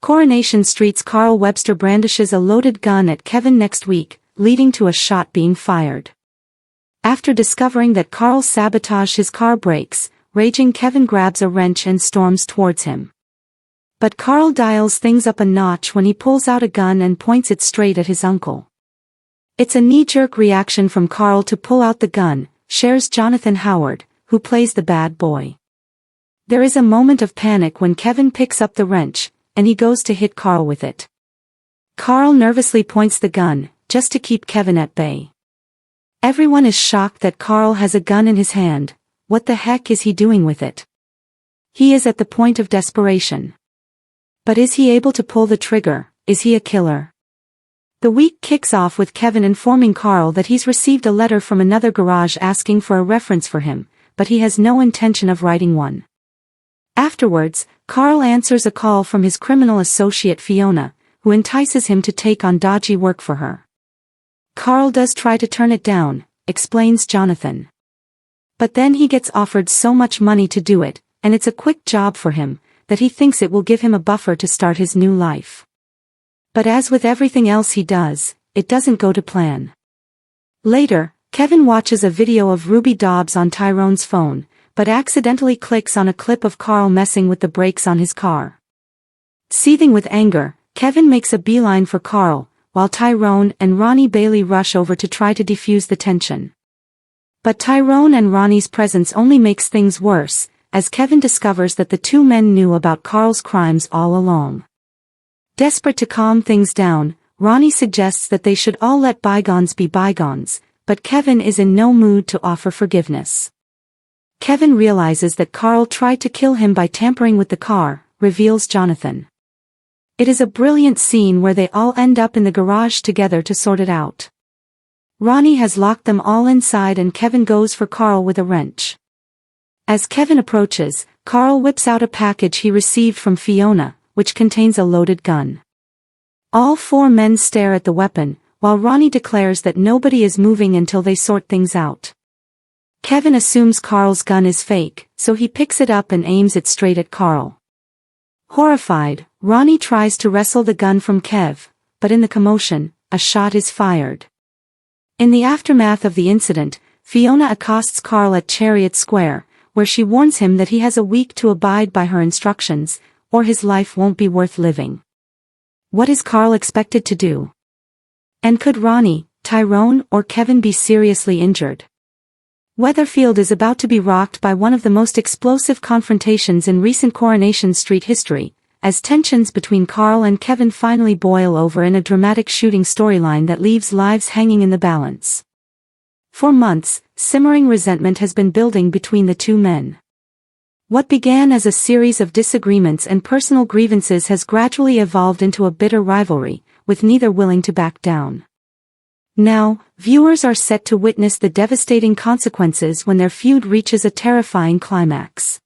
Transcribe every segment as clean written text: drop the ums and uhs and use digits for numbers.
Coronation Street's Carl Webster brandishes a loaded gun at Kevin next week, leading to a shot being fired. After discovering that Carl sabotaged his car brakes, raging Kevin grabs a wrench and storms towards him. But Carl dials things up a notch when he pulls out a gun and points it straight at his uncle. It's a knee-jerk reaction from Carl to pull out the gun, shares Jonathan Howard, who plays the bad boy. There is a moment of panic when Kevin picks up the wrench, and he goes to hit Carl with it. Carl nervously points the gun, just to keep Kevin at bay. Everyone is shocked that Carl has a gun in his hand. What the heck is he doing with it? He is at the point of desperation. But is he able to pull the trigger? Is he a killer? The week kicks off with Kevin informing Carl that he's received a letter from another garage asking for a reference for him, but he has no intention of writing one. Afterwards, Carl answers a call from his criminal associate Fiona, who entices him to take on dodgy work for her. Carl does try to turn it down, explains Jonathan. But then he gets offered so much money to do it, and it's a quick job for him, that he thinks it will give him a buffer to start his new life. But as with everything else he does, it doesn't go to plan. Later, Kevin watches a video of Ruby Dobbs on Tyrone's phone, but accidentally clicks on a clip of Carl messing with the brakes on his car. Seething with anger, Kevin makes a beeline for Carl, while Tyrone and Ronnie Bailey rush over to try to defuse the tension. But Tyrone and Ronnie's presence only makes things worse, as Kevin discovers that the two men knew about Carl's crimes all along. Desperate to calm things down, Ronnie suggests that they should all let bygones be bygones, but Kevin is in no mood to offer forgiveness. Kevin realizes that Carl tried to kill him by tampering with the car, reveals Jonathan. It is a brilliant scene where they all end up in the garage together to sort it out. Ronnie has locked them all inside and Kevin goes for Carl with a wrench. As Kevin approaches, Carl whips out a package he received from Fiona, which contains a loaded gun. All four men stare at the weapon, while Ronnie declares that nobody is moving until they sort things out. Kevin assumes Carl's gun is fake, so he picks it up and aims it straight at Carl. Horrified, Ronnie tries to wrestle the gun from Kev, but in the commotion, a shot is fired. In the aftermath of the incident, Fiona accosts Carl at Chariot Square, where she warns him that he has a week to abide by her instructions, or his life won't be worth living. What is Carl expected to do? And could Ronnie, Tyrone, or Kevin be seriously injured? Weatherfield is about to be rocked by one of the most explosive confrontations in recent Coronation Street history, as tensions between Carl and Kevin finally boil over in a dramatic shooting storyline that leaves lives hanging in the balance. For months, simmering resentment has been building between the two men. What began as a series of disagreements and personal grievances has gradually evolved into a bitter rivalry, with neither willing to back down. Now, viewers are set to witness the devastating consequences when their feud reaches a terrifying climax.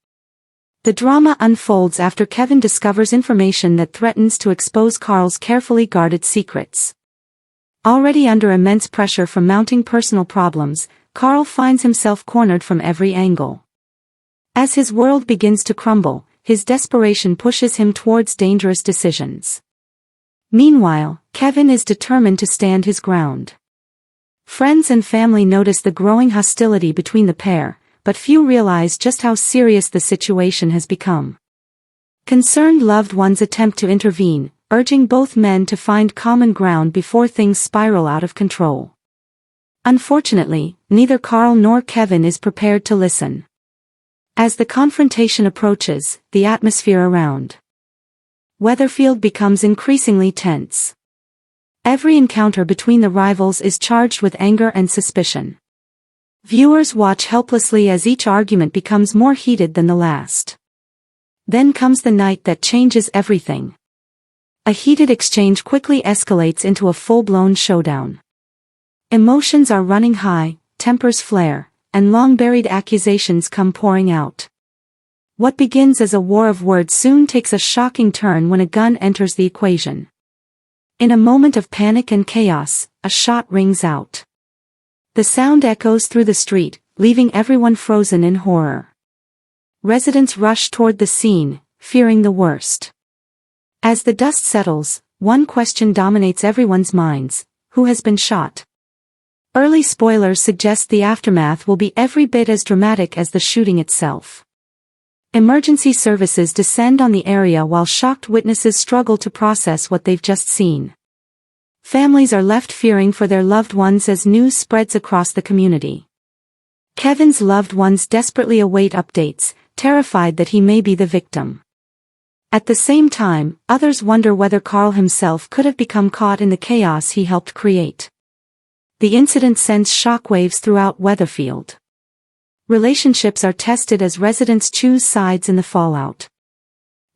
The drama unfolds after Kevin discovers information that threatens to expose Carl's carefully guarded secrets. Already under immense pressure from mounting personal problems, Carl finds himself cornered from every angle. As his world begins to crumble, his desperation pushes him towards dangerous decisions. Meanwhile, Kevin is determined to stand his ground. Friends and family notice the growing hostility between the pair, but few realize just how serious the situation has become. Concerned loved ones attempt to intervene, urging both men to find common ground before things spiral out of control. Unfortunately, neither Carl nor Kevin is prepared to listen. As the confrontation approaches, the atmosphere around Weatherfield becomes increasingly tense. Every encounter between the rivals is charged with anger and suspicion. Viewers watch helplessly as each argument becomes more heated than the last. Then comes the night that changes everything. A heated exchange quickly escalates into a full-blown showdown. Emotions are running high, tempers flare, and long-buried accusations come pouring out. What begins as a war of words soon takes a shocking turn when a gun enters the equation. In a moment of panic and chaos, a shot rings out. The sound echoes through the street, leaving everyone frozen in horror. Residents rush toward the scene, fearing the worst. As the dust settles, one question dominates everyone's minds: who has been shot? Early spoilers suggest the aftermath will be every bit as dramatic as the shooting itself. Emergency services descend on the area while shocked witnesses struggle to process what they've just seen. Families are left fearing for their loved ones as news spreads across the community. Kevin's loved ones desperately await updates, terrified that he may be the victim. At the same time, others wonder whether Carl himself could have become caught in the chaos he helped create. The incident sends shockwaves throughout Weatherfield. Relationships are tested as residents choose sides in the fallout.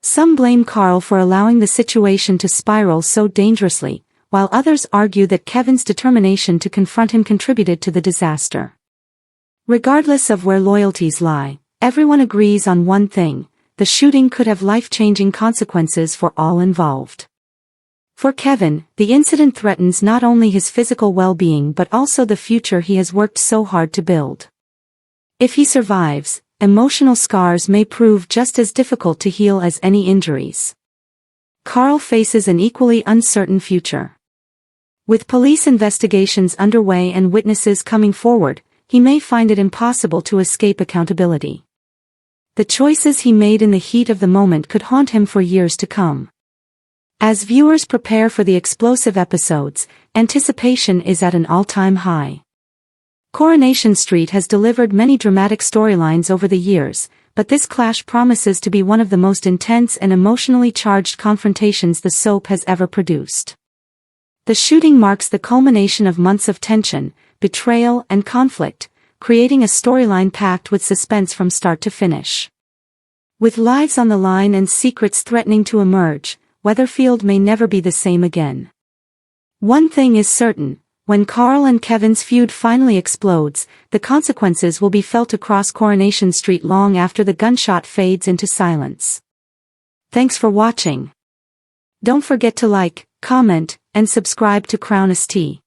Some blame Carl for allowing the situation to spiral so dangerously, while others argue that Kevin's determination to confront him contributed to the disaster. Regardless of where loyalties lie, everyone agrees on one thing: the shooting could have life-changing consequences for all involved. For Kevin, the incident threatens not only his physical well-being but also the future he has worked so hard to build. If he survives, emotional scars may prove just as difficult to heal as any injuries. Carl faces an equally uncertain future. With police investigations underway and witnesses coming forward, he may find it impossible to escape accountability. The choices he made in the heat of the moment could haunt him for years to come. As viewers prepare for the explosive episodes, anticipation is at an all-time high. Coronation Street has delivered many dramatic storylines over the years, but this clash promises to be one of the most intense and emotionally charged confrontations the soap has ever produced. The shooting marks the culmination of months of tension, betrayal, and conflict, creating a storyline packed with suspense from start to finish. With lives on the line and secrets threatening to emerge, Weatherfield may never be the same again. One thing is certain: when Carl and Kevin's feud finally explodes, the consequences will be felt across Coronation Street long after the gunshot fades into silence. Thanks for watching. Don't forget to like, comment, and subscribe to Crown ST.